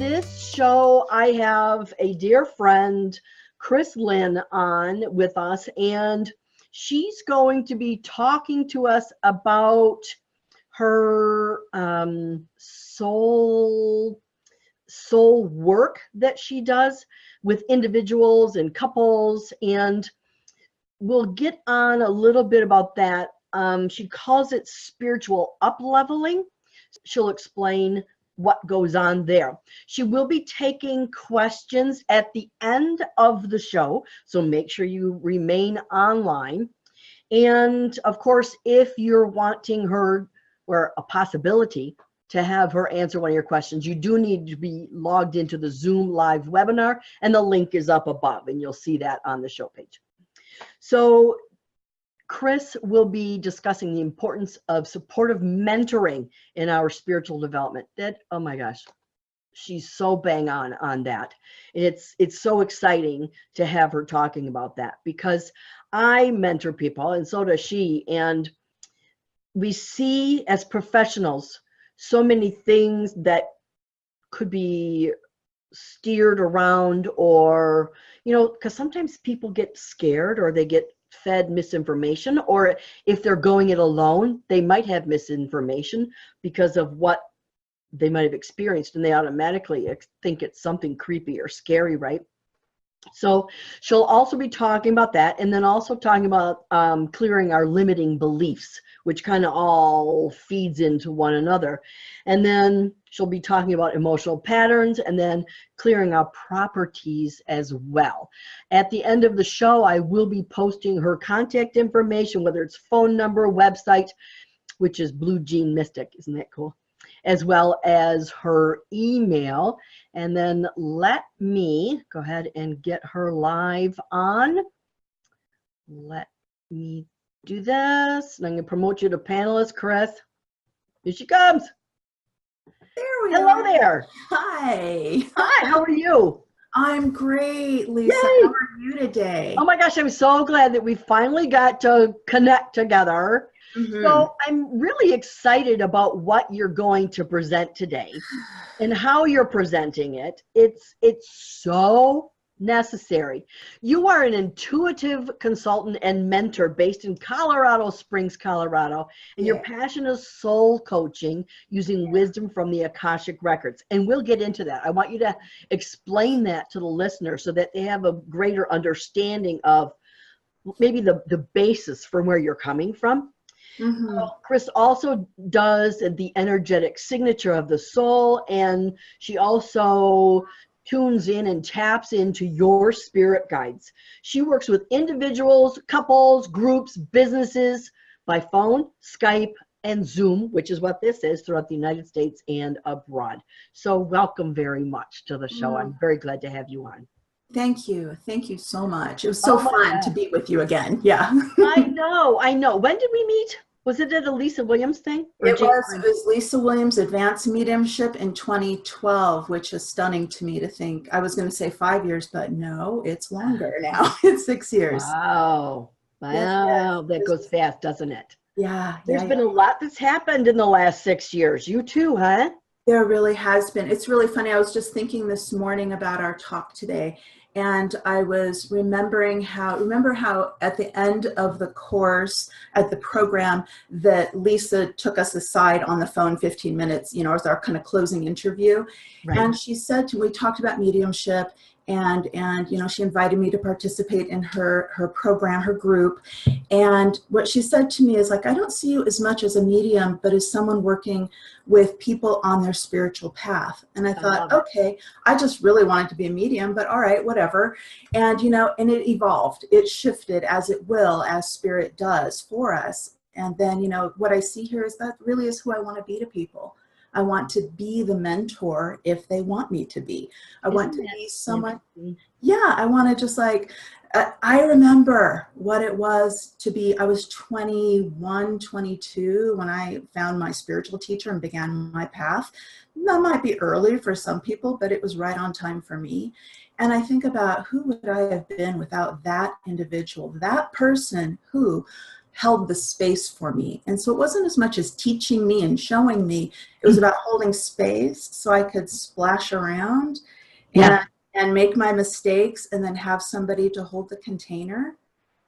this show, I have a dear friend, Lynn, on with us, and she's going to be talking to us about her soul work that she does with individuals and couples, and we'll get on a little bit about that. She calls it spiritual upleveling. She'll explain what goes on there. She will be taking questions at the end of the show, so make sure you remain online. And of course, if you're wanting her, or a possibility to have her answer one of your questions, you do need to be logged into the Zoom live webinar, and the link is up above, and you'll see that on the show page. So Chris will be discussing the importance of supportive mentoring in our spiritual development. That, oh my gosh, she's so bang on that. It's so exciting to have her talking about that, because I mentor people, and so does she, and we see as professionals so many things that could be steered around, or, you know, because sometimes people get scared or they get fed misinformation, or if they're going it alone, they might have misinformation because of what they might have experienced, and they automatically think it's something creepy or scary, right? So she'll also be talking about that, and then also talking about clearing our limiting beliefs, which kind of all feeds into one another. And then she'll be talking about emotional patterns, and then clearing our properties as well. At the end of the show, I will be posting her contact information, whether it's phone number, website, which is Blue Jean Mystic. Isn't that cool? As well as her email. And then let me go ahead and get her live on. Let me do this. And I'm going to promote you to panelist, Chris. Here she comes. There we Hello are. there. Hi. Hi, how are you? I'm great, Lisa. Yay. How are you today? Oh my gosh, I'm so glad that we finally got to connect together. So I'm really excited about what you're going to present today and how you're presenting it. It's so necessary. You are an intuitive consultant and mentor based in Colorado Springs, Colorado, and your passion is soul coaching using wisdom from the Akashic Records. And we'll get into that. I want you to explain that to the listener so that they have a greater understanding of maybe the basis from where you're coming from. Chris also does the energetic signature of the soul, and she also tunes in and taps into your spirit guides. She works with individuals, couples, groups, businesses by phone, Skype, and Zoom, which is what this is, throughout the United States and abroad. So welcome very much to the show. I'm very glad to have you on. Thank you. Thank you so much. It was so fun to be with you again. Yeah. I know. When did we meet? Was it at a Lisa Williams thing? It was Lisa Williams Advanced Mediumship in 2012, which is stunning to me to think. I was going to say 5 years, but no, it's longer now. It's 6 years. Wow. Wow. That goes fast, doesn't it? Yeah. There's been a lot that's happened in the last 6 years. You too, huh? There really has been. It's really funny. I was just thinking this morning about our talk today, and I was remembering how at the end of the course, at the program, that Lisa took us aside on the phone 15 minutes, you know, as our kind of closing interview. Right. And she said we talked about mediumship, and you know, she invited me to participate in her program, her group. And what she said to me is like, I don't see you as much as a medium, but as someone working with people on their spiritual path. And I thought, okay, I just really wanted to be a medium, but all right, whatever. And, you know, and it evolved. It shifted, as it will, as spirit does for us. And then, you know, what I see here is that really is who I want to be to people. I want to be the mentor if they want me to be. I want to be someone. Yeah, I want to just like, I remember what it was to be, I was 21, 22 when I found my spiritual teacher and began my path. That might be early for some people, but it was right on time for me. And I think about who would I have been without that individual, that person who held the space for me. And so it wasn't as much as teaching me and showing me, it was about holding space so I could splash around and make my mistakes, and then have somebody to hold the container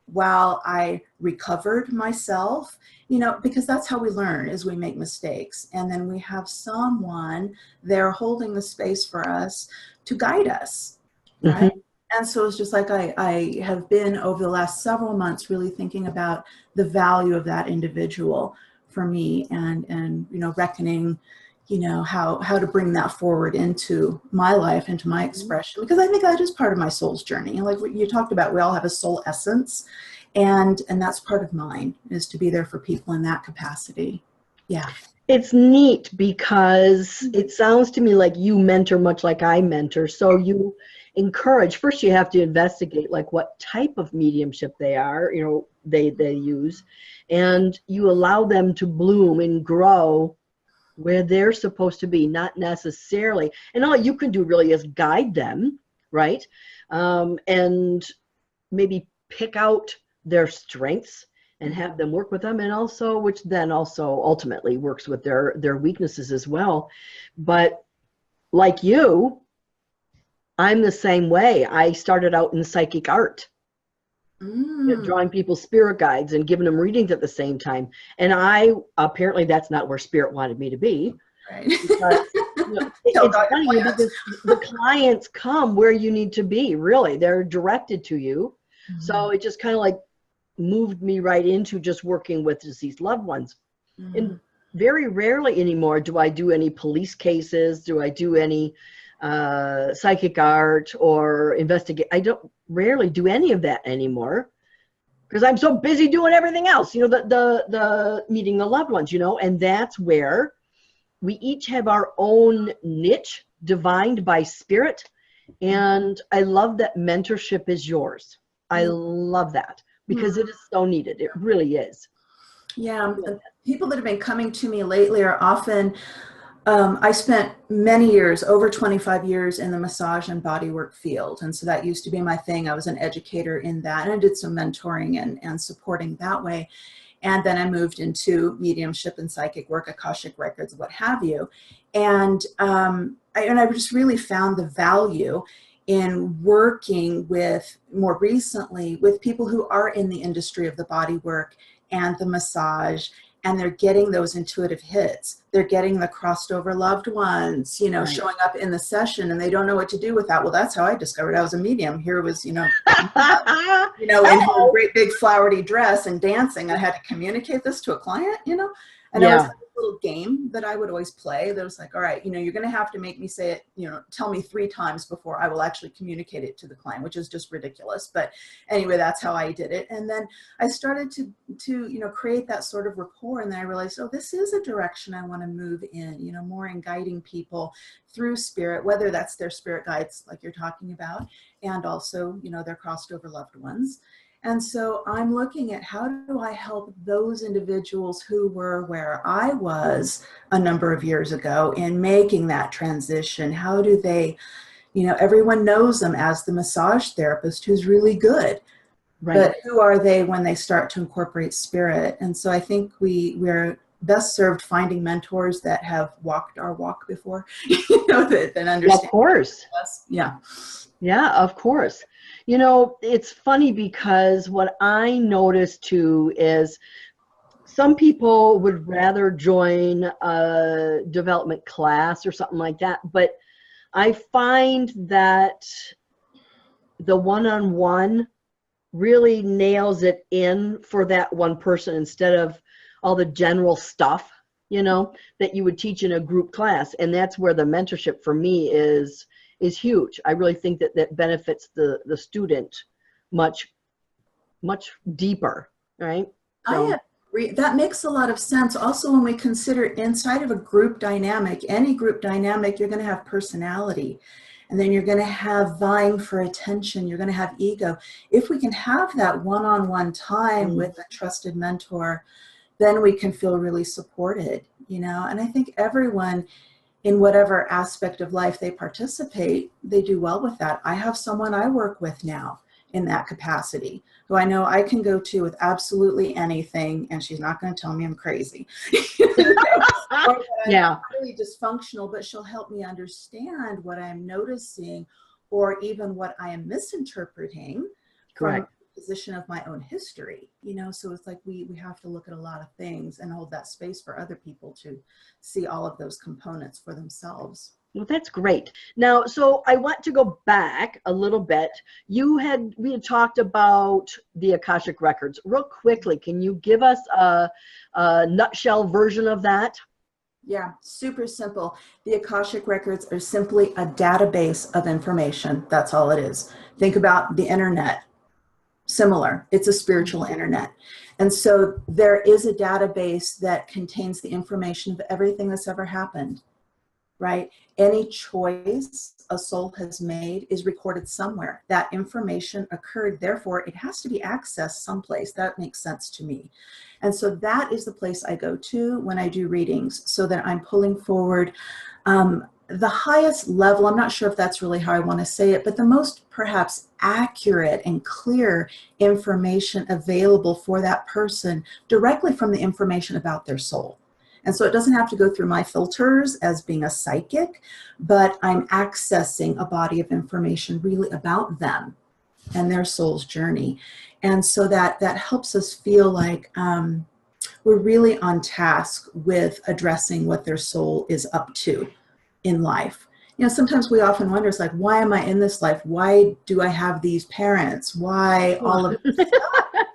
while I recovered myself, you know, because that's how we learn, is we make mistakes. And then we have someone there holding the space for us to guide us, right? Mm-hmm. And so it's just like I have been over the last several months really thinking about the value of that individual for me, and you know, reckoning, you know, how to bring that forward into my life, into my expression, because I think that is part of my soul's journey. And like what you talked about, we all have a soul essence, and that's part of mine, is to be there for people in that capacity. Yeah. It's neat because it sounds to me like you mentor much like I mentor. So you encourage, first you have to investigate like what type of mediumship they are, you know, they use, and you allow them to bloom and grow where they're supposed to be, not necessarily. And all you can do really is guide them, right? And maybe pick out their strengths and have them work with them, and also, which then also ultimately works with their weaknesses as well. But like you, I'm the same way. I started out in psychic art, drawing people's spirit guides and giving them readings at the same time. And apparently that's not where spirit wanted me to be. Right. Because, you know, it's funny because the clients come where you need to be, really. They're directed to you. Mm-hmm. So it just kind of like moved me right into just working with deceased loved ones. Mm-hmm. And very rarely anymore do I do any police cases, do I do any psychic art or investigate. I don't rarely do any of that anymore because I'm so busy doing everything else, you know, the meeting the loved ones, you know. And that's where we each have our own niche divined by spirit. And I love that mentorship is yours. I love that because it is so needed. It really is. Yeah. People that have been coming to me lately are often, I spent many years, over 25 years in the massage and bodywork field. And so that used to be my thing. I was an educator in that, and I did some mentoring and supporting that way. And then I moved into mediumship and psychic work, Akashic Records, what have you. And I just really found the value in working with, more recently, with people who are in the industry of the bodywork and the massage, and they're getting those intuitive hits. They're getting the crossed over loved ones, you know, showing up in the session, and they don't know what to do with that. Well, that's how I discovered I was a medium. Here was, in her great big flowery dress and dancing. I had to communicate this to a client, you know, and it was like a little game that I would always play. That was like, all right, you know, you're going to have to make me say it, you know, tell me 3 times before I will actually communicate it to the client, which is just ridiculous. But anyway, that's how I did it. And then I started to, you know, create that sort of rapport. And then I realized, oh, this is a direction I want to move in, you know, more in guiding people through spirit, whether that's their spirit guides, like you're talking about, and also, you know, their crossed over loved ones. And so I'm looking at how do I help those individuals who were where I was a number of years ago in making that transition. How do they, you know, everyone knows them as the massage therapist who's really good, but who are they when they start to incorporate spirit? And so I think we're best served finding mentors that have walked our walk before, you know, that understand. Of course. Us. Yeah. Yeah, of course. You know, it's funny because what I noticed too is some people would rather join a development class or something like that. But I find that the one-on-one really nails it in for that one person instead of all the general stuff, you know, that you would teach in a group class. And that's where the mentorship for me is huge. I really think that benefits the student much deeper, right? So, I agree. That makes a lot of sense. Also, when we consider inside of a group dynamic, any group dynamic, you're going to have personality, and then you're going to have vying for attention. You're going to have ego. If we can have that one-on-one time with a trusted mentor, then we can feel really supported, you know. And I think everyone, in whatever aspect of life they participate, they do well with that. I have someone I work with now, in that capacity, who I know I can go to with absolutely anything, and she's not going to tell me I'm crazy. You know, or that I'm Yeah. really dysfunctional, but she'll help me understand what I'm noticing, or even what I am misinterpreting from Correct. the position of my own history. You know, so it's like we have to look at a lot of things and hold that space for other people to see all of those components for themselves. Well, that's great. Now, so I want to go back a little bit. We had talked about the Akashic Records. Real quickly, can you give us a nutshell version of that? Yeah, super simple. The Akashic Records are simply a database of information. That's all it is. Think about the internet. Similar. It's a spiritual internet. And so there is a database that contains the information of everything that's ever happened, right? Any choice a soul has made is recorded somewhere. That information occurred, therefore it has to be accessed someplace. That makes sense to me. And so that is the place I go to when I do readings, so that I'm pulling forward the highest level. I'm not sure if that's really how I want to say it, but the most perhaps accurate and clear information available for that person directly from the information about their soul. And so it doesn't have to go through my filters as being a psychic, but I'm accessing a body of information really about them and their soul's journey. And so that helps us feel like we're really on task with addressing what their soul is up to in life. You know, sometimes we often wonder, it's like, why am I in this life? Why do I have these parents? Why all of this stuff?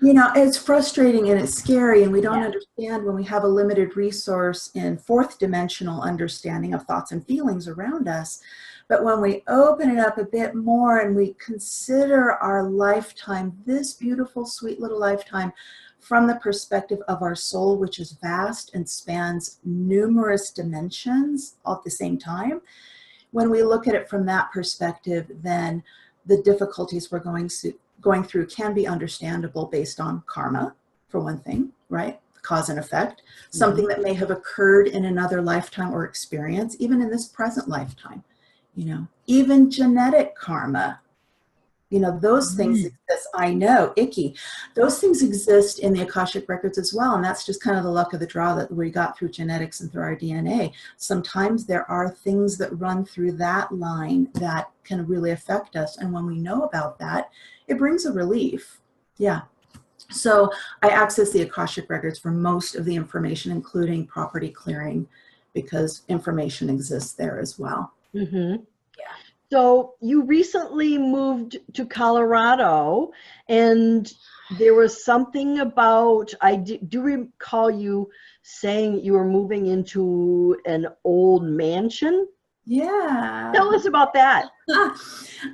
You know, it's frustrating and it's scary, and we don't understand when we have a limited resource in fourth dimensional understanding of thoughts and feelings around us. But when we open it up a bit more and we consider our lifetime, this beautiful, sweet little lifetime, from the perspective of our soul, which is vast and spans numerous dimensions all at the same time, when we look at it from that perspective, then the difficulties we're going through can be understandable based on karma, for one thing, right? Cause and effect, something that may have occurred in another lifetime or experience, even in this present lifetime, you know, even genetic karma. You know, those things exist. I know, icky. Those things exist in the Akashic Records as well. And that's just kind of the luck of the draw that we got through genetics and through our DNA. Sometimes there are things that run through that line that can really affect us. And when we know about that, it brings a relief. Yeah. So I access the Akashic Records for most of the information, including property clearing, because information exists there as well. Mm-hmm. So you recently moved to Colorado, and there was something about, I do recall you saying you were moving into an old mansion. Yeah. Tell us about that.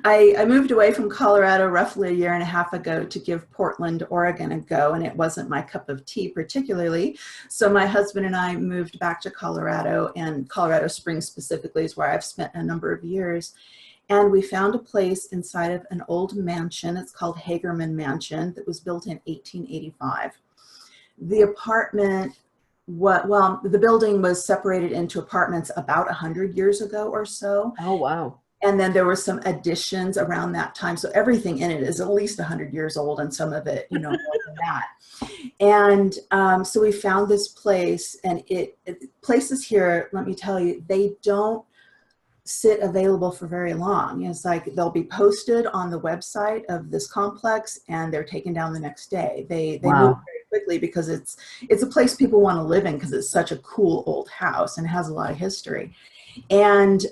I moved away from Colorado roughly a year and a half ago to give Portland, Oregon a go, and it wasn't my cup of tea particularly. So my husband and I moved back to Colorado, and Colorado Springs specifically is where I've spent a number of years. And we found a place inside of an old mansion. It's called Hagerman Mansion, that was built in 1885. The apartment, the building was separated into apartments about 100 years ago or so. Oh, wow. And then there were some additions around that time. So everything in it is at least 100 years old, and some of it, you know, more than that. And so we found this place, and places here, let me tell you, they don't sit available for very long. It's like they'll be posted on the website of this complex and they're taken down the next day. They move very quickly because it's a place people want to live in, because it's such a cool old house and has a lot of history. And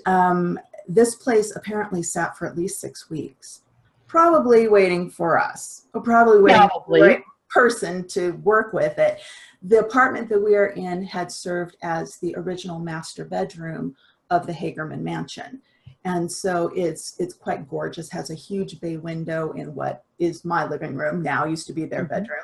this place apparently sat for at least 6 weeks, probably waiting for us, or probably waiting for the right person to work with it. The apartment that we are in had served as the original master bedroom of the Hagerman Mansion. And so it's quite gorgeous, has a huge bay window in what is my living room now, used to be their bedroom.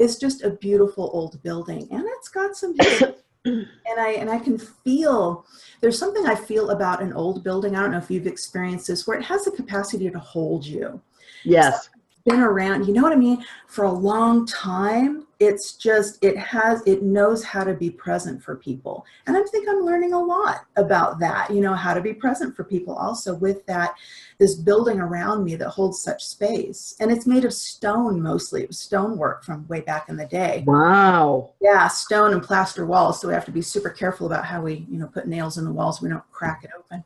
It's just a beautiful old building, and it's got some history. And I can feel, there's something I feel about an old building, I don't know if you've experienced this, where it has the capacity to hold you. Yes. So been around, you know what I mean? For a long time. It's just, it knows how to be present for people. And I think I'm learning a lot about that, you know, how to be present for people also with that, this building around me that holds such space. And it's made of stone mostly. It was stonework from way back in the day. Wow. Yeah, stone and plaster walls. So we have to be super careful about how we, you know, put nails in the walls so we don't crack it open.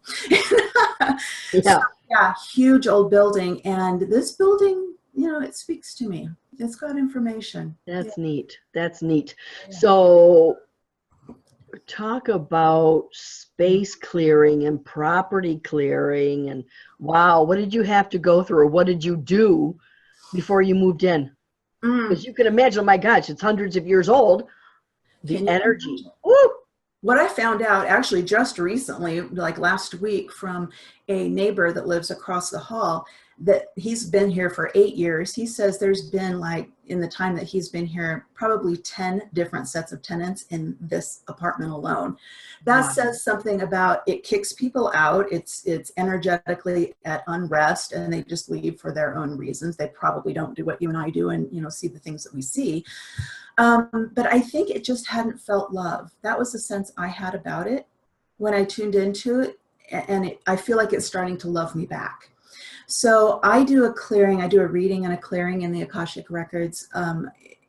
Yeah. So, yeah, huge old building. And this building, you know, it speaks to me. It's got information. That's neat. That's neat. Yeah. So talk about space clearing and property clearing, and wow, what did you have to go through, or what did you do before you moved in? Because you can imagine, oh my gosh, it's hundreds of years old. The energy. Woo! What I found out actually just recently, like last week, from a neighbor that lives across the hall, that he's been here for 8 years. He says there's been, like, in the time that he's been here, probably 10 different sets of tenants in this apartment alone. That says something about, it kicks people out. It's energetically at unrest, and they just leave for their own reasons. They probably don't do what you and I do and, you know, see the things that we see. But I think it just hadn't felt love. That was the sense I had about it when I tuned into it. And I feel like it's starting to love me back. So I do a clearing, I do a reading and a clearing in the Akashic Records.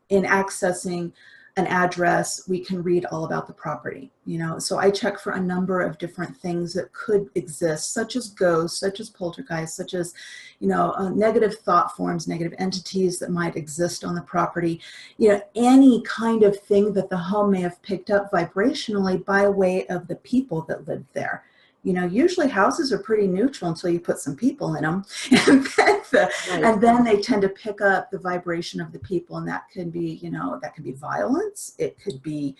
In accessing an address, we can read all about the property, you know. So I check for a number of different things that could exist, such as ghosts, such as poltergeists, such as, you know, negative thought forms, negative entities that might exist on the property, you know, any kind of thing that the home may have picked up vibrationally by way of the people that lived there. You know, usually houses are pretty neutral until you put some people in them. And then they tend to pick up the vibration of the people. And that can be, you know, that can be violence. It could be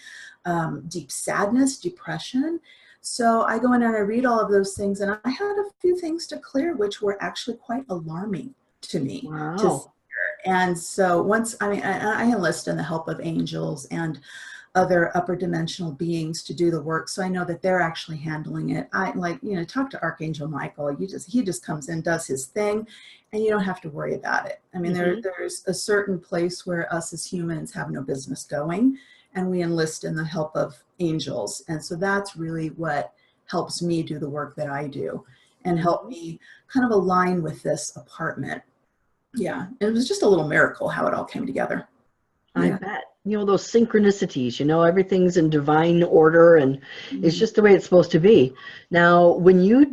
deep sadness, depression. So I go in and I read all of those things. And I had a few things to clear, which were actually quite alarming to me. Wow. And so once, I mean, I enlist in the help of angels and other upper dimensional beings to do the work. So I know that they're actually handling it. I, like, you know, talk to Archangel Michael. He just comes in, does his thing, and you don't have to worry about it. I mean, there's a certain place where us as humans have no business going, and we enlist in the help of angels. And so that's really what helps me do the work that I do and help me kind of align with this apartment. Yeah. And it was just a little miracle how it all came together. I bet. You know, those synchronicities, you know, everything's in divine order, and it's just the way it's supposed to be. Now, when you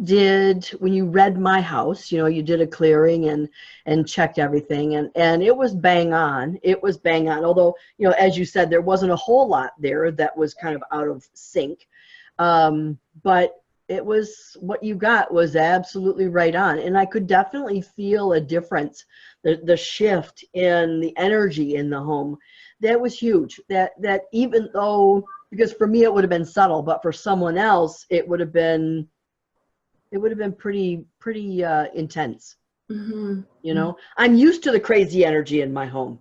read my house, you know, you did a clearing and checked everything, and it was bang on. It was bang on. Although, you know, as you said, there wasn't a whole lot there that was kind of out of sync. But it was, what you got was absolutely right on. And I could definitely feel a difference, the shift in the energy in the home. That was huge. That even though, because for me it would have been subtle, but for someone else it would have been pretty intense. You know, I'm used to the crazy energy in my home.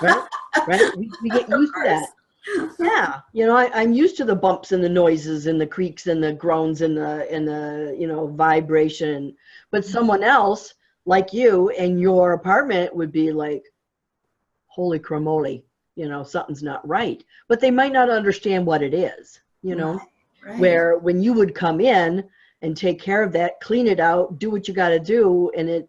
Right? We get used to that. Yeah, you know, I'm used to the bumps and the noises and the creaks and the groans and the you know, vibration. But someone else like you in your apartment would be like, holy cramoly, you know, something's not right. But they might not understand what it is, you know. Right. Where when you would come in and take care of that, clean it out, do what you got to do, and it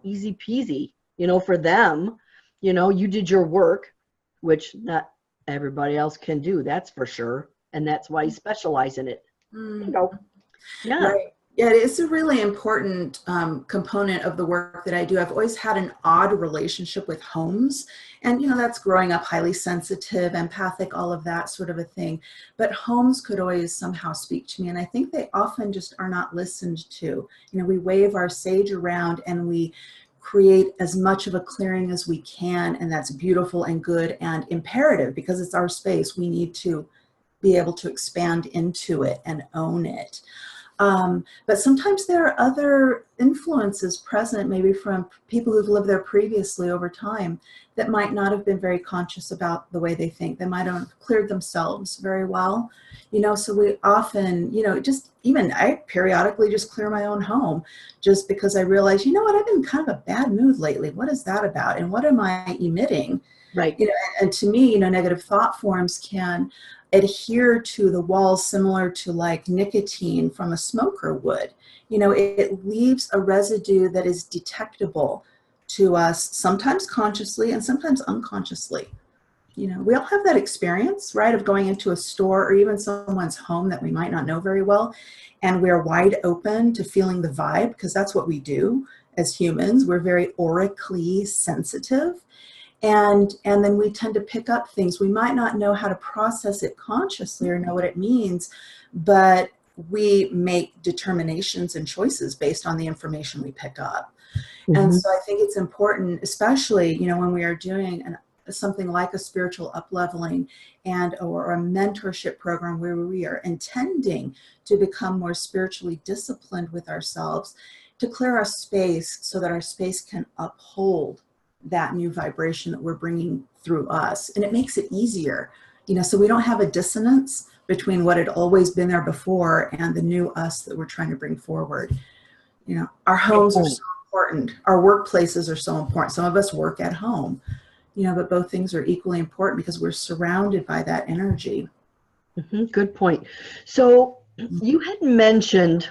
easy peasy, you know, for them. You know, you did your work, which not everybody else can do, that's for sure. And that's why you specialize in it. You know? Yeah. Right. Yeah, it's a really important component of the work that I do. I've always had an odd relationship with homes. And, you know, that's growing up highly sensitive, empathic, all of that sort of a thing. But homes could always somehow speak to me. And I think they often just are not listened to. You know, we wave our sage around and we create as much of a clearing as we can. And that's beautiful and good and imperative because it's our space. We need to be able to expand into it and own it. But sometimes there are other influences present, maybe from people who've lived there previously over time, that might not have been very conscious about the way they think. They might have cleared themselves very well. So we often, just even I periodically just clear my own home just because I realize, what, I've been kind of a bad mood lately. What is that about? And what am I emitting? Right. And to me, negative thought forms can adhere to the walls similar to like nicotine from a smoker would. It leaves a residue that is detectable to us, sometimes consciously and sometimes unconsciously. We all have that experience, right, of going into a store or even someone's home that we might not know very well, and we're wide open to feeling the vibe, because that's what we do as humans. We're very aurically sensitive. And then we tend to pick up things. We might not know how to process it consciously or know what it means, but we make determinations and choices based on the information we pick up. Mm-hmm. And so I think it's important, especially, when we are doing something like a spiritual upleveling or a mentorship program where we are intending to become more spiritually disciplined with ourselves, to clear our space so that our space can uphold that new vibration that we're bringing through us. And it makes it easier, so we don't have a dissonance between what had always been there before and the new us that we're trying to bring forward. Our homes are so important. Our workplaces are so important. Some of us work at home, but both things are equally important because we're surrounded by that energy. Mm-hmm. Good point. So you had mentioned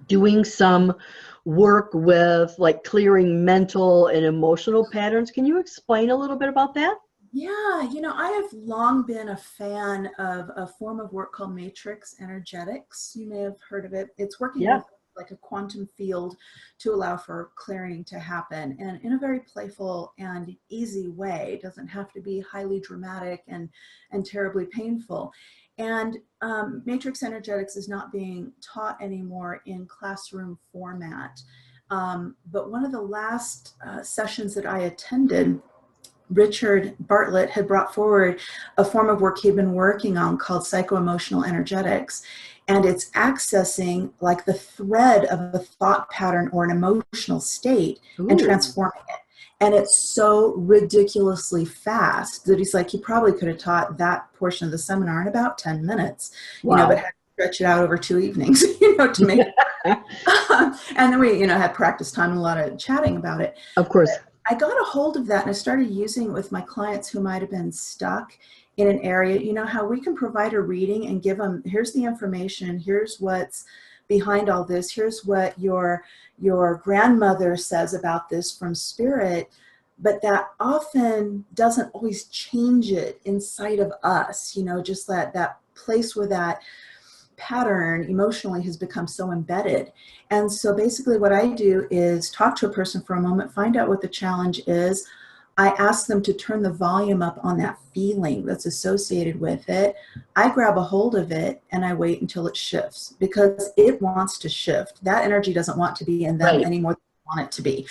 doing some work with like clearing mental and emotional patterns. Can you explain a little bit about that? Yeah, I have long been a fan of a form of work called matrix energetics. You may have heard of it. It's working with like a quantum field to allow for clearing to happen, and in a very playful and easy way. It doesn't have to be highly dramatic and terribly painful. And matrix energetics is not being taught anymore in classroom format. But one of the last sessions that I attended, Richard Bartlett had brought forward a form of work he'd been working on called psycho-emotional energetics. And it's accessing like the thread of a thought pattern or an emotional state and transforming it. And it's so ridiculously fast that he's like, you probably could have taught that portion of the seminar in about 10 minutes, Wow. But had to stretch it out over 2 evenings, to make it. And then we, had practice time and a lot of chatting about it. Of course. But I got a hold of that and I started using it with my clients who might have been stuck in an area. How we can provide a reading and give them, here's the information, here's what's behind all this, here's what your grandmother says about this from spirit, but that often doesn't always change it inside of us, just that place where that pattern emotionally has become so embedded. And so basically what I do is talk to a person for a moment, find out what the challenge is. I ask them to turn the volume up on that feeling that's associated with it. I grab a hold of it and I wait until it shifts, because it wants to shift. That energy doesn't want to be in them anymore than they want it to be.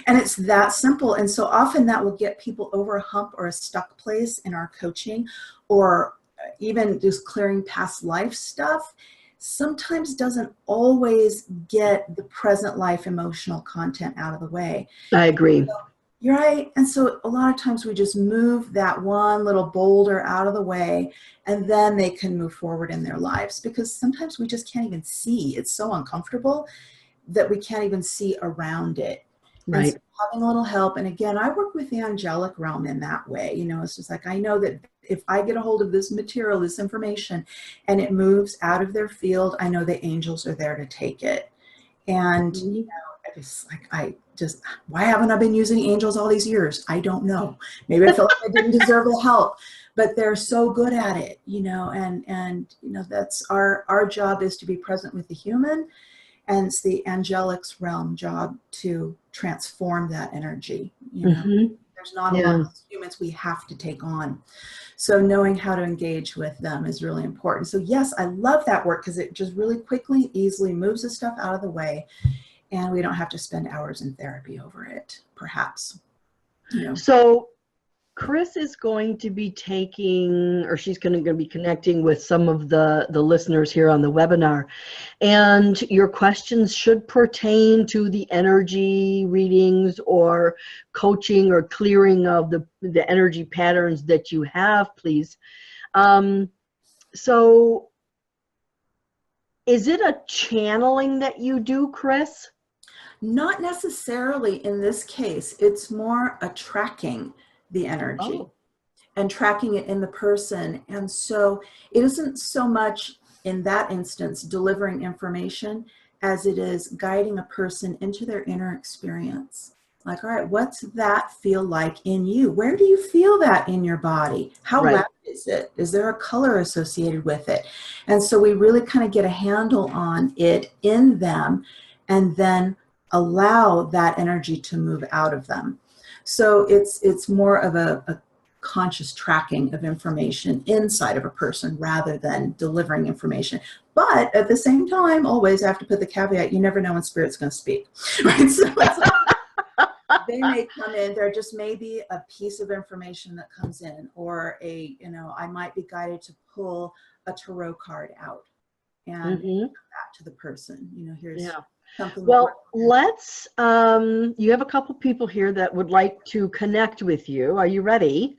And it's that simple. And so often that will get people over a hump or a stuck place in our coaching, or even just clearing past life stuff. Sometimes doesn't always get the present life emotional content out of the way. I agree. So, you're right. And so a lot of times we just move that one little boulder out of the way, and then they can move forward in their lives, because sometimes we just can't even see. It's so uncomfortable that we can't even see around it. Right. And so having a little help. And again, I work with the angelic realm in that way. It's just like, I know that if I get a hold of this material, this information, and it moves out of their field, I know the angels are there to take it. And, why haven't I been using angels all these years? I don't know. Maybe I feel like I didn't deserve the help, but they're so good at it, and that's our job, is to be present with the human, and it's the angelic's realm job to transform that energy. There's not a lot of humans we have to take on. So knowing how to engage with them is really important. So yes, I love that work, because it just really quickly, easily moves the stuff out of the way, and we don't have to spend hours in therapy over it, perhaps. So Chris is going to be taking, or she's going to be connecting with some of the listeners here on the webinar. And your questions should pertain to the energy readings or coaching or clearing of the energy patterns that you have, please. So is it a channeling that you do, Chris? Not necessarily in this case. It's more a tracking the energy and tracking it in the person. And so it isn't so much in that instance delivering information as it is guiding a person into their inner experience. Like, all right, what's that feel like in you? Where do you feel that in your body? How loud is it? Is there a color associated with it? And so we really kind of get a handle on it in them and then allow that energy to move out of them. So it's more of a conscious tracking of information inside of a person rather than delivering information. But at the same time, always have to put the caveat, you never know when spirit's going to speak. Right? So they may come in, there just may be a piece of information that comes in, or I might be guided to pull a tarot card out and come back to the person. Here's something. Well, let's, you have a couple people here that would like to connect with you. Are you ready?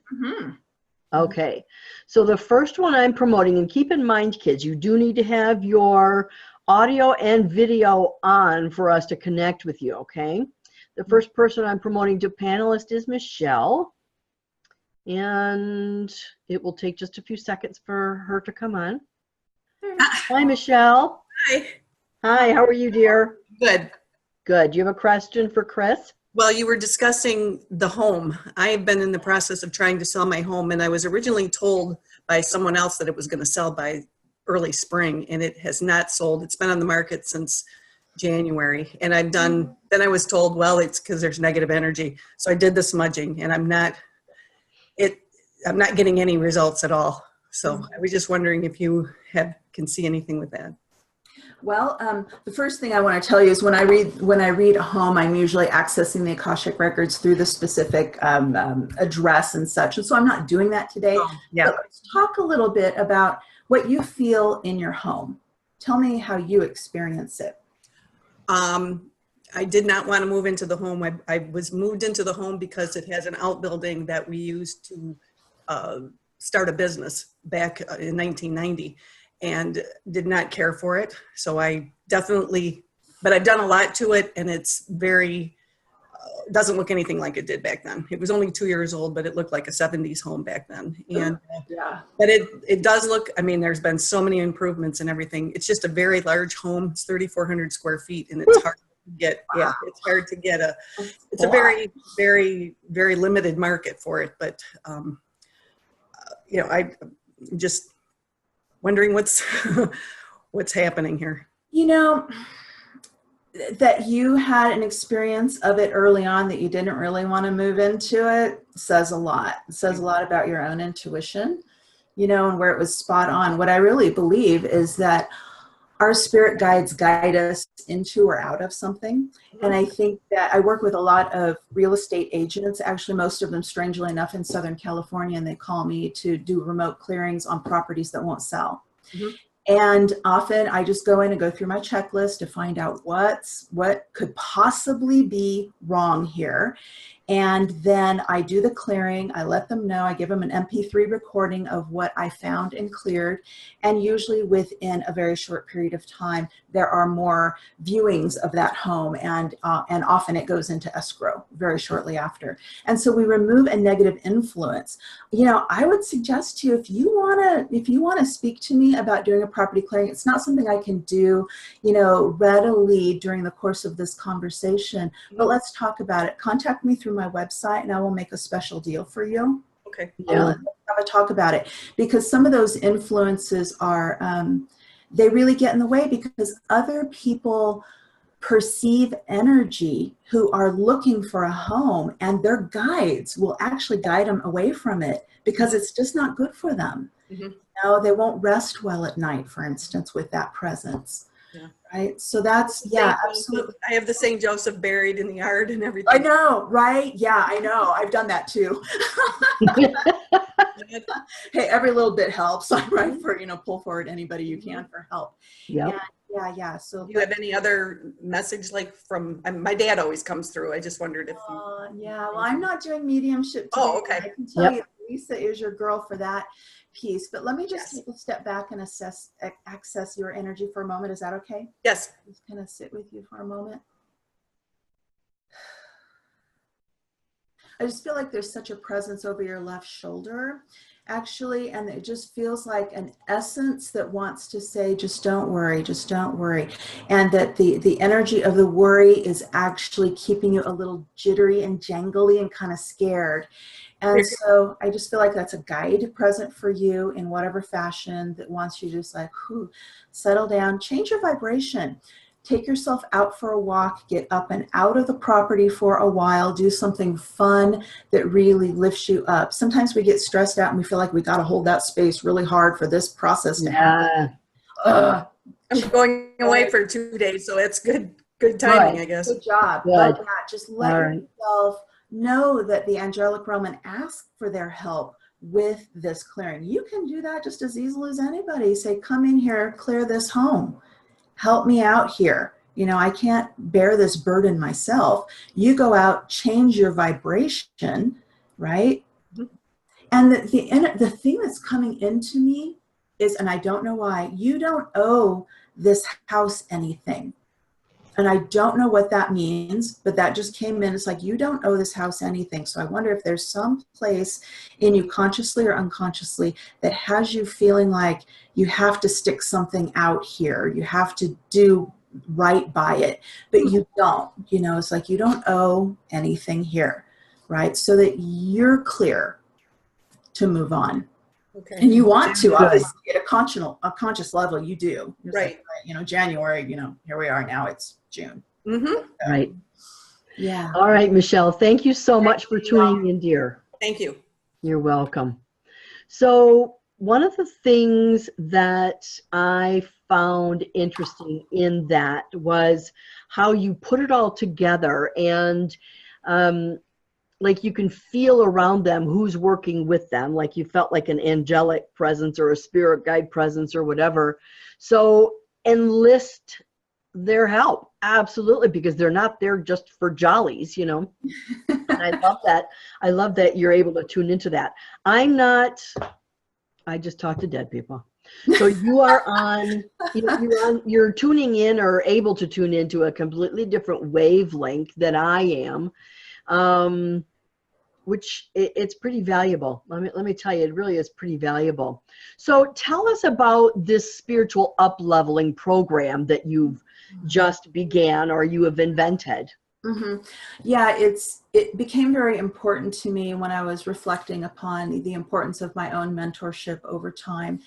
Okay. So the first one I'm promoting, and keep in mind, kids, you do need to have your audio and video on for us to connect with you, okay? The first person I'm promoting to panelist is Michelle. And it will take just a few seconds for her to come on. Hi, Michelle. Hi. Hi, how are you, dear? Good. Good. You have a question for Chris? Well, you were discussing the home. I have been in the process of trying to sell my home, and I was originally told by someone else that it was going to sell by early spring, and it has not sold. It's been on the market since January, and then I was told, well, it's because there's negative energy. So I did the smudging, and I'm not getting any results at all. So I was just wondering if you can see anything with that. Well, the first thing I want to tell you is when I read a home, I'm usually accessing the Akashic Records through the specific address and such. And so I'm not doing that today. But let's talk a little bit about what you feel in your home. Tell me how you experience it. I did not want to move into the home. I was moved into the home because it has an outbuilding that we used to start a business back in 1990. And did not care for it. So but I've done a lot to it, and it's doesn't look anything like it did back then. It was only 2 years old, but it looked like a 70s home back then. And but it does look, there's been so many improvements and everything. It's just a very large home. It's 3,400 square feet, and it's hard to get, it's hard to get it's a very, very, very limited market for it. But, I just wondering what's happening here. That you had an experience of it early on that you didn't really want to move into it says a lot. It says a lot about your own intuition, and where it was spot on. What I really believe is that our spirit guides guide us into or out of something. And I think that I work with a lot of real estate agents, actually most of them, strangely enough, in Southern California, and they call me to do remote clearings on properties that won't sell. And often I just go in and go through my checklist to find out what could possibly be wrong here. And then I do the clearing. I let them know. I give them an MP3 recording of what I found and cleared. And usually within a very short period of time, there are more viewings of that home. And often it goes into escrow very shortly after. And so we remove a negative influence. I would suggest to you, if you want to speak to me about doing a property clearing, it's not something I can do, readily during the course of this conversation, but let's talk about it. Contact me through my website and I will make a special deal for you. Okay. Yeah. Let's have a talk about it, because some of those influences are, they really get in the way because other people perceive energy who are looking for a home, and their guides will actually guide them away from it because it's just not good for them. They won't rest well at night, for instance, with that presence. Yeah. Right. So that's, yeah, absolutely. I have the St. Joseph buried in the yard and everything. I know, right? Yeah, I know. I've done that too. Hey, every little bit helps, right? For, pull forward anybody you can for help. Yeah. Yeah. So do you have any other message, like from, my dad always comes through. I just wondered if yeah, well, I'm not doing mediumship today. Oh, okay. I can tell you Lisa is your girl for that piece, but let me just take a step back and access your energy for a moment. Is that okay? Yes. Just kind of sit with you for a moment. I just feel like there's such a presence over your left shoulder, actually, and it just feels like an essence that wants to say, just don't worry, and that the energy of the worry is actually keeping you a little jittery and jangly and kind of scared. And so I just feel like that's a guide present for you in whatever fashion that wants you to just like, settle down, change your vibration. Take yourself out for a walk, get up and out of the property for a while, do something fun that really lifts you up. Sometimes we get stressed out and we feel like we got to hold that space really hard for this process to happen. I'm going away for 2 days, so it's good timing, I guess. Good job. Love that. Just let yourself know that the angelic realm and ask for their help with this clearing. You can do that just as easily as anybody. Say, come in here, clear this home. Help me out here. I can't bear this burden myself. You go out, change your vibration, right? Mm-hmm. And the thing that's coming into me is, and I don't know why, you don't owe this house anything. And I don't know what that means, but that just came in. It's like, you don't owe this house anything. So I wonder if there's some place in you, consciously or unconsciously, that has you feeling like you have to stick something out here. You have to do right by it, but you don't. It's like you don't owe anything here, right? So that you're clear to move on. Okay. And you want to, obviously, at a conscious level, you do. You're right. Like, January, here we are now, it's June. Mm-hmm. So, right. Yeah. All right, Michelle, thank you so much for tuning in, dear. Thank you. You're welcome. So one of the things that I found interesting in that was how you put it all together, and like you can feel around them who's working with them, like you felt like an angelic presence or a spirit guide presence or whatever. So enlist their help, absolutely, because they're not there just for jollies, And I love that. I love that you're able to tune into that. I just talk to dead people. So you are on, you're tuning in or able to tune into a completely different wavelength than I am. Which it's pretty valuable. Let me tell you, it really is pretty valuable. So tell us about this spiritual up-leveling program that you've just began or you have invented. Mm-hmm. Yeah, it became very important to me when I was reflecting upon the importance of my own mentorship over time.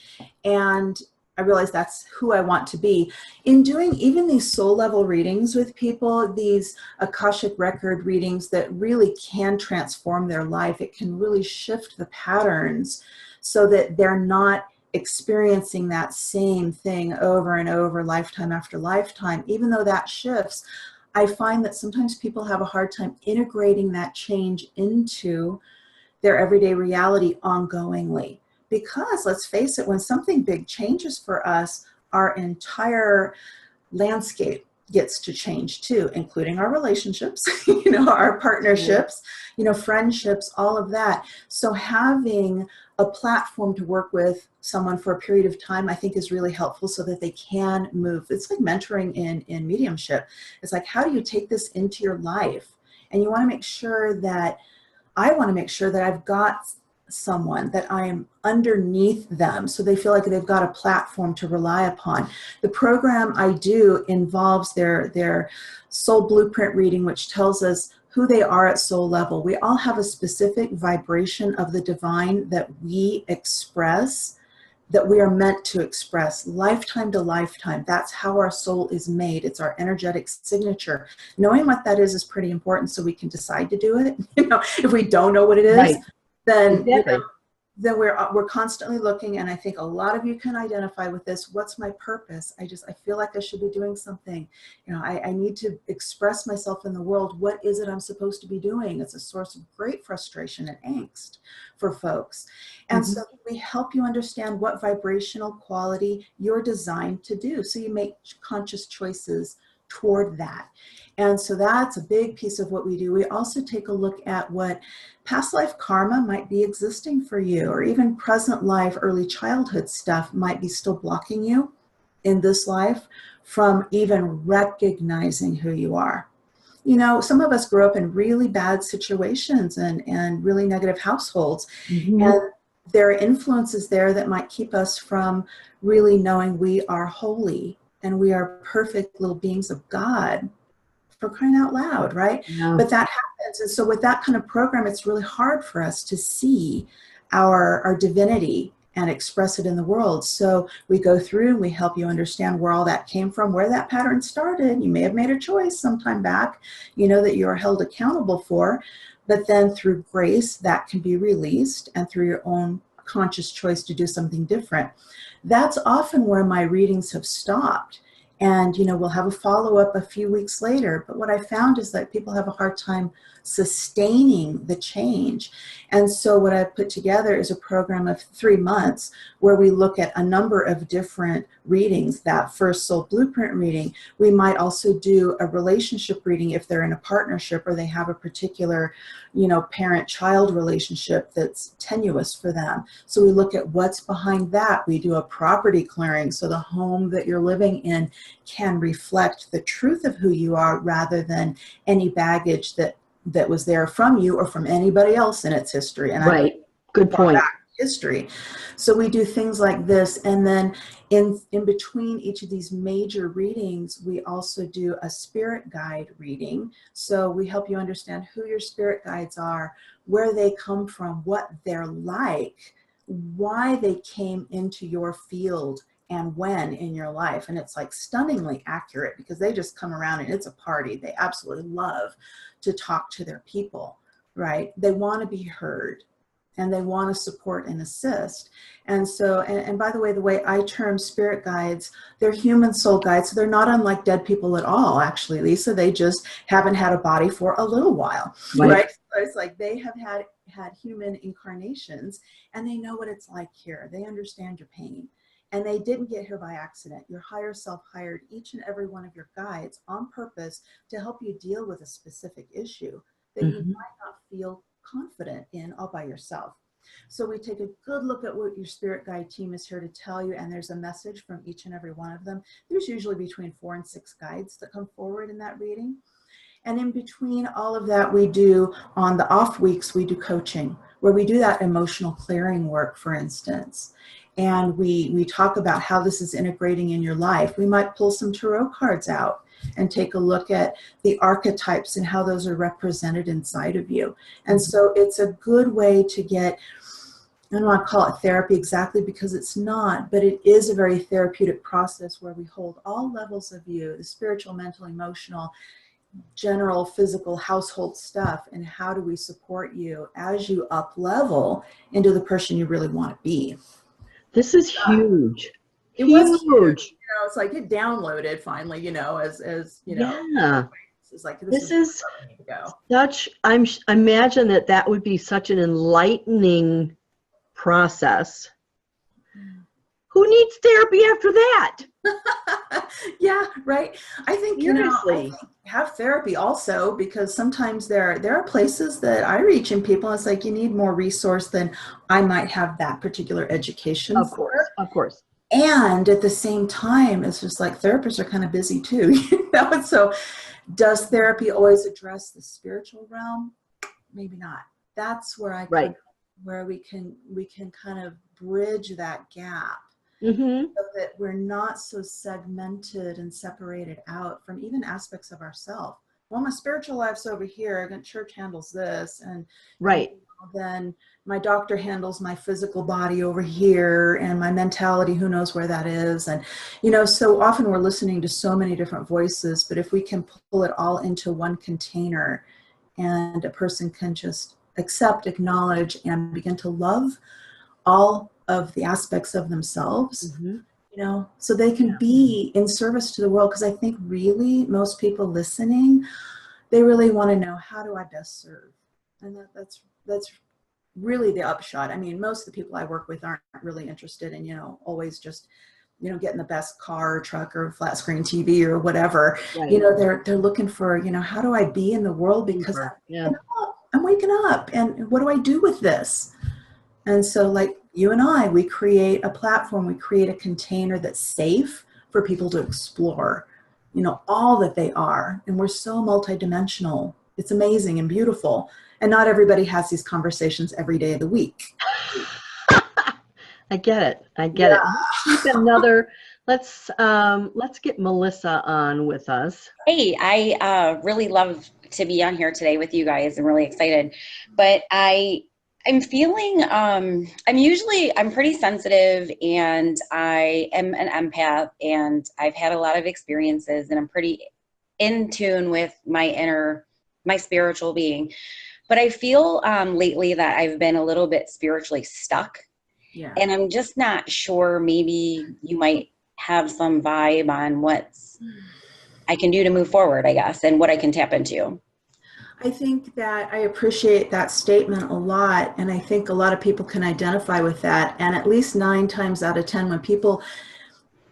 And I realized that's who I want to be. In doing even these soul level readings with people, these Akashic record readings that really can transform their life, it can really shift the patterns so that they're not experiencing that same thing over and over, lifetime after lifetime. Even though that shifts, I find that sometimes people have a hard time integrating that change into their everyday reality ongoingly. Because let's face it, when something big changes for us, our entire landscape gets to change too, including our relationships, our partnerships, friendships, all of that. So having a platform to work with someone for a period of time, I think is really helpful so that they can move. It's like mentoring in mediumship. It's like, how do you take this into your life? And you want to make sure that, I want to make sure that I've got someone that I am underneath them so they feel like they've got a platform to rely upon. The program I do involves their soul blueprint reading, which tells us who they are at soul level. We all have a specific vibration of the divine that we express, that we are meant to express lifetime to lifetime. That's how our soul is made. It's our energetic signature. Knowing what that is pretty important so we can decide to do it. If we don't know what it is, right. then exactly. then we're constantly looking, and I think a lot of you can identify with this. What's my purpose? I feel like I should be doing something. You know, I need to express myself in the world. What is it I'm supposed to be doing? It's a source of great frustration and angst for folks. And so we help you understand what vibrational quality you're designed to do. So you make conscious choices toward that. And so that's a big piece of what we do. We also take a look at what past life karma might be existing for you, or even present life, early childhood stuff might be still blocking you in this life from even recognizing who you are. You know, some of us grew up in really bad situations and really negative households. And there are influences there that might keep us from really knowing we are holy and we are perfect little beings of God, for crying out loud, right? Yeah. But that happens. And so with that kind of program, it's really hard for us to see our divinity and express it in the world. So we go through and we help you understand where all that came from, where that pattern started. You may have made a choice sometime back, you know, that you're held accountable for, but then through grace, that can be released, and through your own conscious choice to do something different. That's often where my readings have stopped. And, you know, we'll have a follow-up a few weeks later. But what I found is that people have a hard time sustaining the change. And so what I've put together is a program of 3 months where we look at a number of different readings. That first soul blueprint reading, we might also do a relationship reading if they're in a partnership or they have a particular, you know, parent-child relationship that's tenuous for them. So we look at what's behind that. We do a property clearing so the home that you're living in can reflect the truth of who you are rather than any baggage that was there from you or from anybody else in its history. And right. Good point. History. So we do things like this. And then in between each of these major readings, we also do a spirit guide reading. So we help you understand who your spirit guides are, where they come from, what they're like, why they came into your field and when in your life. And it's like stunningly accurate because they just come around and it's a party. They absolutely love to talk to their people, right? They want to be heard and they want to support and assist. And so, and by the way I term spirit guides, they're human soul guides. So they're not unlike dead people at all, actually, Lisa. They just haven't had a body for a little while, right? So it's like they have had human incarnations and they know what it's like here. They understand your pain. And they didn't get here by accident. Your higher self hired each and every one of your guides on purpose to help you deal with a specific issue that you might not feel confident in all by yourself. So we take a good look at what your spirit guide team is here to tell you, and there's a message from each and every one of them. There's usually between 4 and 6 guides that come forward in that reading. And in between all of that, we do, on the off weeks, we do coaching, where we do that emotional clearing work, for instance. And we talk about how this is integrating in your life. We might pull some tarot cards out and take a look at the archetypes and how those are represented inside of you. And so it's a good way to get, I don't want to call it therapy exactly because it's not, but it is a very therapeutic process where we hold all levels of you, the spiritual, mental, emotional, general, physical, household stuff, and how do we support you as you up level into the person you really want to be. This is huge. It was huge. You know, it's like it downloaded finally, you know, as you know. Yeah. It's like this is such, I imagine that would be such an enlightening process. Who needs therapy after that? Yeah, right. I think, Seriously. you know, have therapy also, because sometimes there are places that I reach in people. It's like you need more resource than I might have that particular education. Of course. And at the same time, it's just like therapists are kind of busy too, you know. And so, does therapy always address the spiritual realm? Maybe not. That's where where we can kind of bridge that gap. So that we're not so segmented and separated out from even aspects of ourselves. Well, my spiritual life's over here, and church handles this, and then my doctor handles my physical body over here, and my mentality, who knows where that is. And, you know, so often we're listening to so many different voices, but if we can pull it all into one container and a person can just accept, acknowledge, and begin to love all of the aspects of themselves, Mhm. you know, so they can be in service to the world. Because I think really most people listening, they really want to know, how do I best serve? And that's really the upshot. I mean, most of the people I work with aren't really interested in, you know, always just, you know, getting the best car or truck or flat screen TV or whatever. Right. You know, they're looking for, you know, how do I be in the world? Because Yeah. I'm waking up, and what do I do with this? And so, like you and I, we create a platform, we create a container that's safe for people to explore, you know, all that they are. And we're so multidimensional. It's amazing and beautiful. And not everybody has these conversations every day of the week. I get it. I get it. Let's keep another. Let's get Melissa on with us. Hey, I really love to be on here today with you guys. I'm really excited, but I'm feeling I'm pretty sensitive, and I am an empath, and I've had a lot of experiences, and I'm pretty in tune with my spiritual being. But I feel lately that I've been a little bit spiritually stuck. Yeah. And I'm just not sure, maybe you might have some vibe on what I can do to move forward, I guess, and what I can tap into. I think that I appreciate that statement a lot. And I think a lot of people can identify with that. And at least 9 times out of 10, when people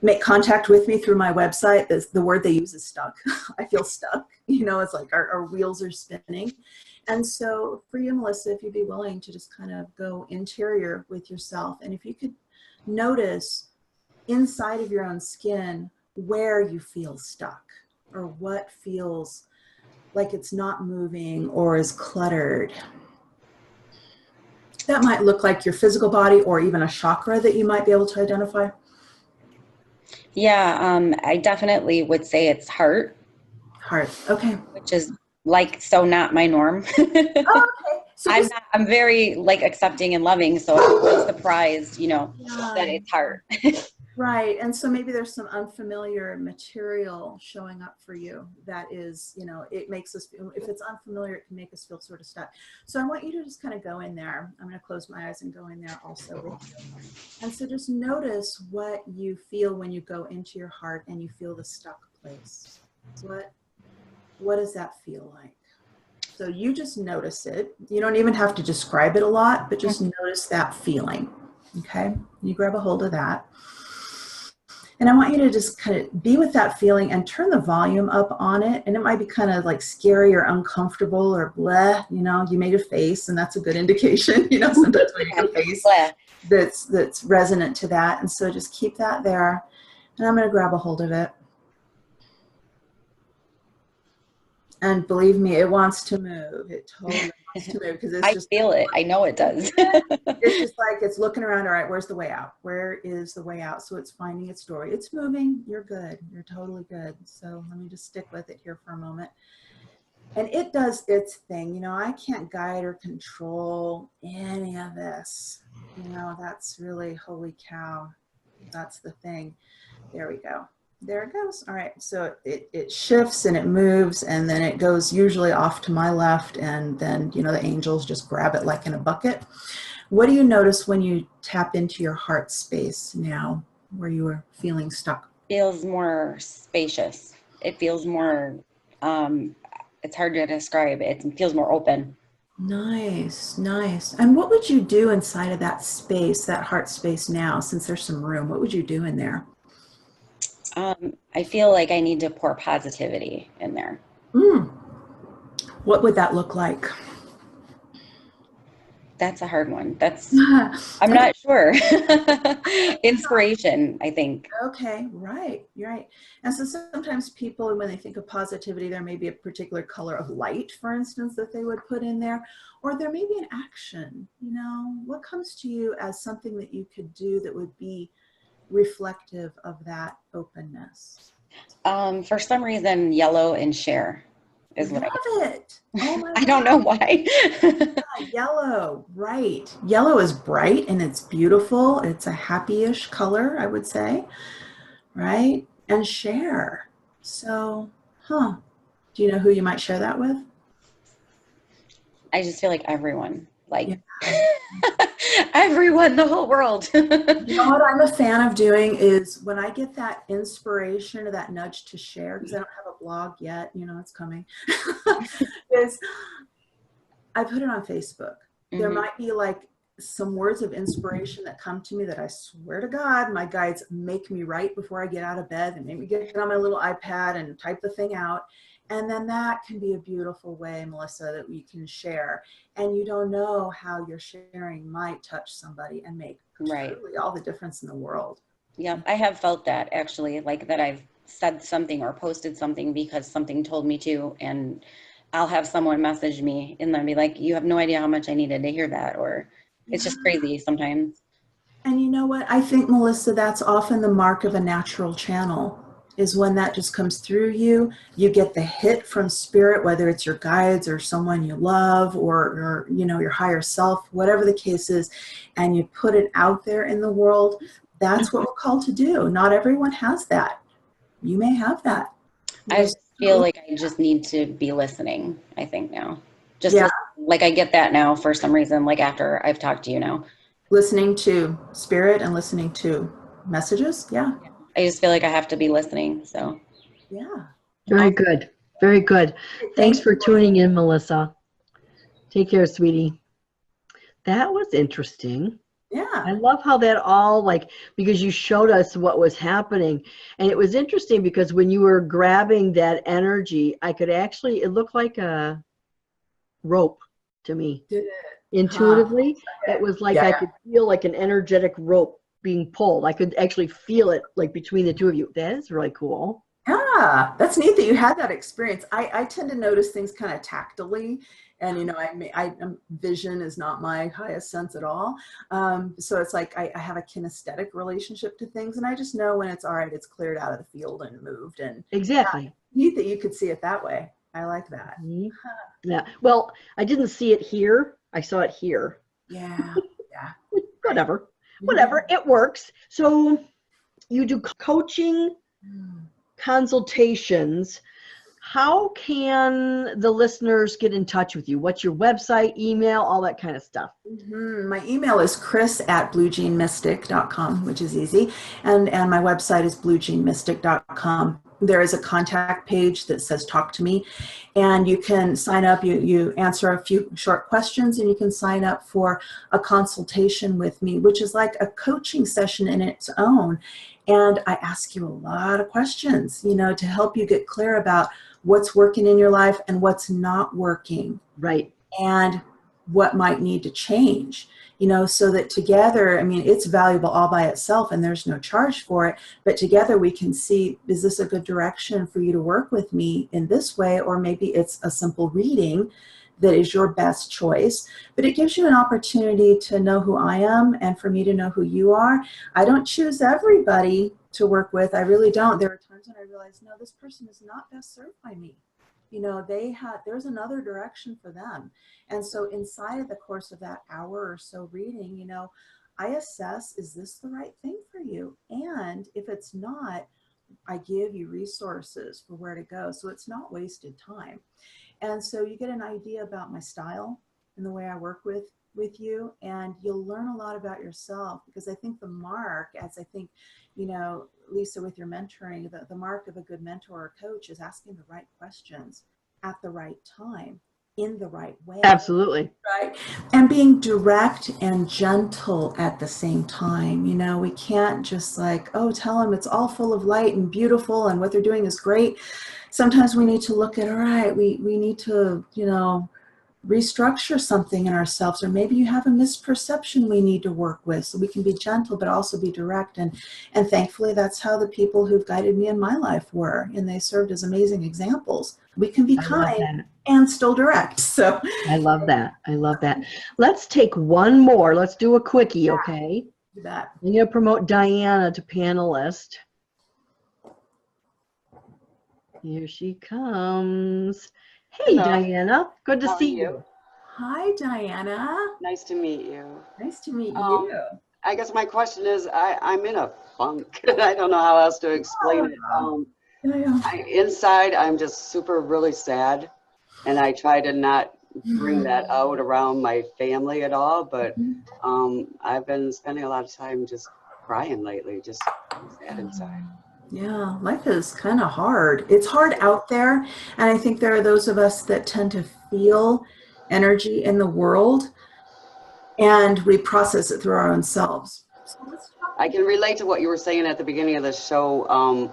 make contact with me through my website, the word they use is stuck. I feel stuck. You know, it's like our wheels are spinning. And so for you, Melissa, if you'd be willing to just kind of go interior with yourself, and if you could notice inside of your own skin where you feel stuck, or what feels like it's not moving or is cluttered. That might look like your physical body, or even a chakra that you might be able to identify. Yeah, I definitely would say it's heart. Heart, okay. Which is so not my norm. Oh, okay. So I'm very like accepting and loving, so I'm surprised, you know, that it's heart. Right. And so maybe there's some unfamiliar material showing up for you that is, you know, it makes us, if it's unfamiliar, it can make us feel sort of stuck. So I want you to just kind of go in there. I'm going to close my eyes and go in there also with you. And so just notice what you feel when you go into your heart and you feel the stuck place. What does that feel like? So you just notice it. You don't even have to describe it a lot, but just notice that feeling. Okay. You grab a hold of that. And I want you to just kind of be with that feeling and turn the volume up on it. And it might be kind of like scary or uncomfortable or bleh, you know, you made a face, and that's a good indication, you know, sometimes we make a face that's resonant to that. And so just keep that there. And I'm going to grab a hold of it. And believe me, it wants to move. It totally wants to move, because it's I just feel it. I know it does. It's just like it's looking around. All right, where's the way out? Where is the way out? So it's finding its door. It's moving. You're good. You're totally good. So let me just stick with it here for a moment. And it does its thing. You know, I can't guide or control any of this. You know, that's really, holy cow. That's the thing. There we go. There it goes. All right. So it shifts and it moves, and then it goes usually off to my left, and then, you know, the angels just grab it like in a bucket. What do you notice when you tap into your heart space now, where you were feeling stuck? Feels more spacious. It feels more, it's hard to describe. It feels more open. Nice, nice. And what would you do inside of that space, that heart space now, since there's some room? What would you do in there? I feel like I need to pour positivity in there. What would that look like? That's a hard one. I'm not sure. Inspiration, I think. Okay, right, you're right. And so sometimes people, when they think of positivity, there may be a particular color of light, for instance, that they would put in there, or there may be an action. You know, what comes to you as something that you could do that would be reflective of that openness? For some reason, yellow and share is what Love it. Oh my I don't know why. God, yellow, right. Yellow is bright and it's beautiful. It's a happy-ish color, I would say, right? And share. So, do you know who you might share that with? I just feel like everyone, like, Yeah. Everyone, the whole world. You know what I'm a fan of doing is when I get that inspiration or that nudge to share, because I don't have a blog yet, you know, it's coming, is I put it on Facebook. There might be like some words of inspiration that come to me that I swear to God, my guides make me write before I get out of bed, and make me get on my little iPad and type the thing out. And then that can be a beautiful way, Melissa, that we can share. And you don't know how your sharing might touch somebody and make truly all the difference in the world. Yeah, I have felt that actually, like that I've said something or posted something because something told me to, and I'll have someone message me and then be like, you have no idea how much I needed to hear that, or it's just crazy sometimes. And you know what? I think, Melissa, that's often the mark of a natural channel, is when that just comes through you. You get the hit from spirit, whether it's your guides or someone you love, or you know, your higher self, whatever the case is, and you put it out there in the world. That's what we're called to do. Not everyone has that. You may have that. I feel like I just need to be listening, I think now. Just yeah. Like I get that now for some reason, like after I've talked to you now. Listening to spirit and listening to messages. Yeah. I just feel like I have to be listening. So yeah. Very good. Very good. Thanks for tuning in, Melissa. Take care, sweetie. That was interesting. Yeah. I love how that all, like, because you showed us what was happening. And it was interesting because when you were grabbing that energy, I could actually, it looked like a rope to me. Did it? Intuitively. Okay. It was like I could feel like an energetic rope being pulled. I could actually feel it like between the two of you. That is really cool. Yeah, that's neat that you had that experience. I tend to notice things kind of tactily, and you know, vision is not my highest sense at all. So it's like I have a kinesthetic relationship to things, and I just know when it's all right, it's cleared out of the field and moved. And exactly. Neat that you could see it that way. I like that. Yeah. Well, I didn't see it here. I saw it here. Yeah. Yeah. Whatever. Whatever. It works. So you do coaching, consultations. How can the listeners get in touch with you? What's your website, email, all that kind of stuff? My email is chris@bluejeanmystic.com, which is easy. And my website is bluejeanmystic.com. There is a contact page that says talk to me, and you can sign up. You answer a few short questions, and you can sign up for a consultation with me, which is like a coaching session in its own. And I ask you a lot of questions, you know, to help you get clear about what's working in your life and what's not working. Right. And what might need to change, you know, so that together, I mean, it's valuable all by itself and there's no charge for it, but together we can see, is this a good direction for you to work with me in this way? Or maybe it's a simple reading that is your best choice, but it gives you an opportunity to know who I am and for me to know who you are. I don't choose everybody to work with. I really don't. There are times when I realize, no, this person is not best served by me. You know, there's another direction for them. And so inside of the course of that hour or so reading, you know, I assess, is this the right thing for you? And if it's not, I give you resources for where to go. So it's not wasted time. And so you get an idea about my style and the way I work with you, and you'll learn a lot about yourself, because I think the mark, as I think, you know, Lisa, with your mentoring, the mark of a good mentor or coach is asking the right questions at the right time, in the right way. Absolutely. Right. And being direct and gentle at the same time. You know, we can't just like, oh, tell them it's all full of light and beautiful and what they're doing is great. Sometimes we need to look at, all right, we need to, you know, restructure something in ourselves, or maybe you have a misperception we need to work with, so we can be gentle but also be direct. And thankfully that's how the people who've guided me in my life were, and they served as amazing examples. We can be kind and still direct. So I love that. I love that. Let's take one more. Let's do a quickie, okay? Do that. I'm going to promote Diana to panelist. Here she comes. Hey, hello. Diana. Good to see you. Hi, Diana. Nice to meet you. Nice to meet you. I guess my question is, I'm in a funk. I don't know how else to explain it. Inside, I'm just really sad, and I try to not bring that out around my family at all, but I've been spending a lot of time just crying lately, just sad inside. Yeah, life is kind of hard. It's hard out there, and I think there are those of us that tend to feel energy in the world, and we process it through our own selves. So let's talk. I can relate to what you were saying at the beginning of the show.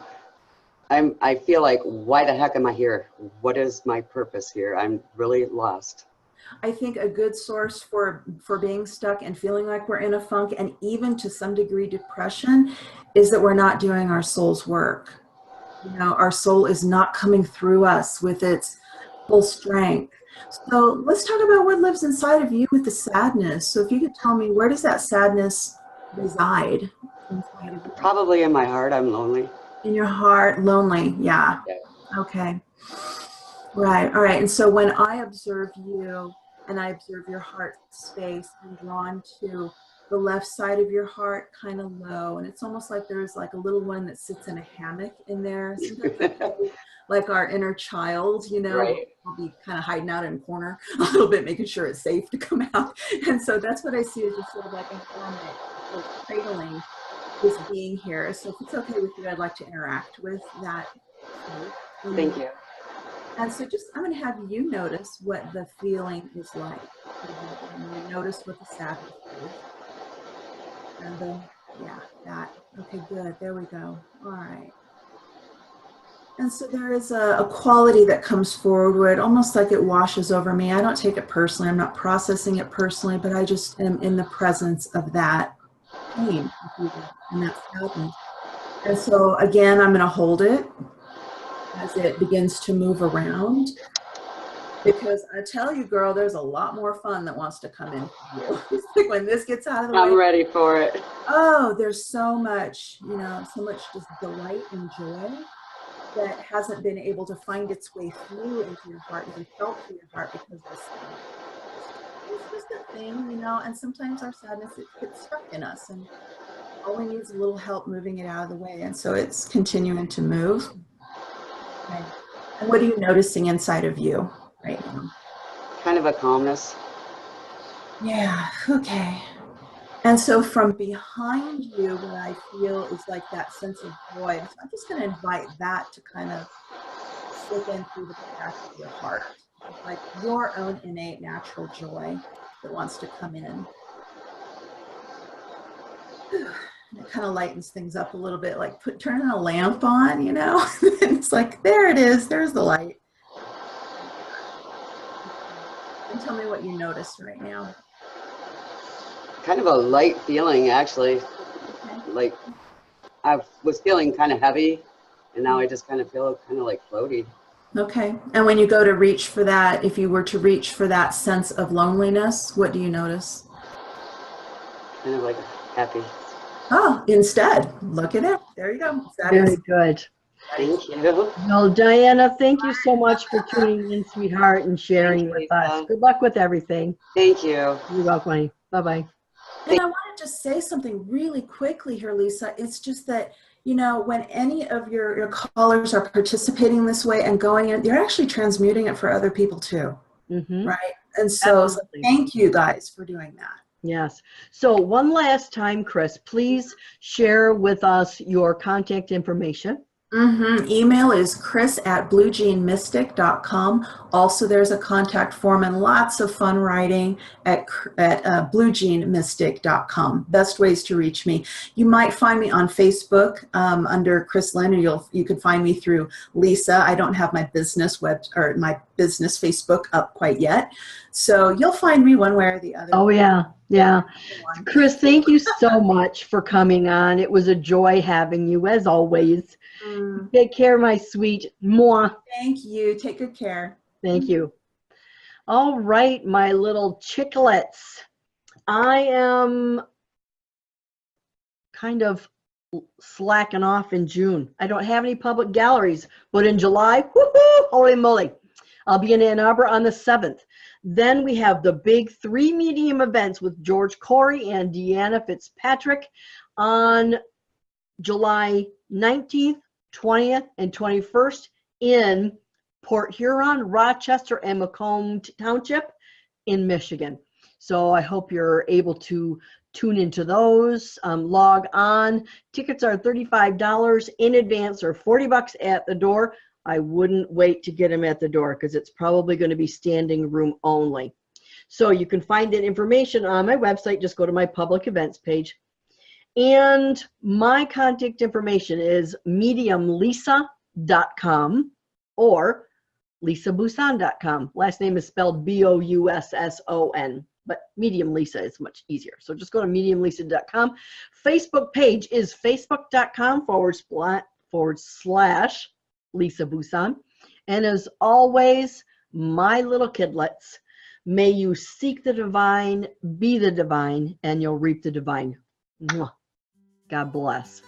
I feel like, why the heck am I here? What is my purpose here? I'm really lost. I think a good source for being stuck and feeling like we're in a funk, and even to some degree depression, is that we're not doing our soul's work. You know, our soul is not coming through us with its full strength. So let's talk about what lives inside of you with the sadness. So if you could tell me, where does that sadness reside inside of you? Probably in my heart. I'm lonely. In your heart, lonely. Yeah. Okay. Right. All right. And so when I observe you and I observe your heart space, I'm drawn to the left side of your heart, kind of low. And it's almost like there's like a little one that sits in a hammock in there. Like our inner child, you know, Right. I'll be kind of hiding out in a corner a little bit, making sure it's safe to come out. And so that's what I see as just sort of like a hermit, like cradling this being here. So if it's okay with you, I'd like to interact with that. Thank you. And so just, I'm going to have you notice what the feeling is like. And you notice what the sadness is. And then, yeah, that. Okay, good. There we go. All right. And so there is a quality that comes forward where it almost like it washes over me. I don't take it personally. I'm not processing it personally, but I just am in the presence of that pain and that sadness. And so again, I'm going to hold it as it begins to move around, because I tell you, girl, there's a lot more fun that wants to come in for you. It's like when this gets out of the way. I'm ready for it. Oh, there's so much, you know, so much just delight and joy that hasn't been able to find its way through into your heart and be felt through your heart because this it's just a thing, you know, and sometimes our sadness, it gets stuck in us and all we need is a little help moving it out of the way. And so it's continuing to move. Okay. And what are you noticing inside of you right now? Kind of a calmness. Yeah, okay. And so from behind you, what I feel is like that sense of joy. So I'm just going to invite that to kind of slip in through the back of your heart. Like your own innate natural joy that wants to come in. And it kind of lightens things up a little bit, like turning a lamp on, you know? And it's like, there it is, there's the light. And tell me what you notice right now. Kind of a light feeling, actually. Okay. Like I was feeling kind of heavy, and now I just kind of feel kind of like floaty. Okay. And when you go to reach for that, if you were to reach for that sense of loneliness, what do you notice? Kind of like happy. Oh, instead, look at it. There you go. Very good. Thank you. Well, Diana, thank you so much for tuning in, sweetheart, and sharing with us. Good luck with everything. Thank you. You're welcome, honey. Bye-bye. And I want to just say something really quickly here, Lisa. It's just that, you know, when any of your callers are participating this way and going in, you're actually transmuting it for other people too. Right? And so thank you guys for doing that. Yes. So one last time, Chris, please share with us your contact information. Email is chris@bluejeanmystic.com. Also, there's a contact form and lots of fun writing at bluejeanmystic.com. Best ways to reach me. You might find me on Facebook under Chris Lynn, or you can find me through Lisa. I don't have my business my business Facebook up quite yet, so you'll find me one way or the other. Oh yeah, yeah. Chris, thank you so much for coming on. It was a joy having you as always. Take care, my sweet. Mwah. Thank you. Take good care. Thank you. All right, my little chicklets. I am kind of slacking off in June. I don't have any public galleries, but in July, woohoo, holy moly, I'll be in Ann Arbor on the 7th. Then we have the big 3 medium events with George Corey and Deanna Fitzpatrick on July 19th, 20th, and 21st in Port Huron, Rochester, and Macomb Township in Michigan. So I hope you're able to tune into those, log on. Tickets are $35 in advance or $40 at the door. I wouldn't wait to get them at the door because it's probably going to be standing room only. So you can find that information on my website. Just go to my public events page. And my contact information is mediumlisa.com or lisabousson.com. Last name is spelled Bousson, but Medium Lisa is much easier. So just go to mediumlisa.com. Facebook page is facebook.com// Lisa Bousson. And as always, my little kidlets, may you seek the divine, be the divine, and you'll reap the divine. Mwah. God bless.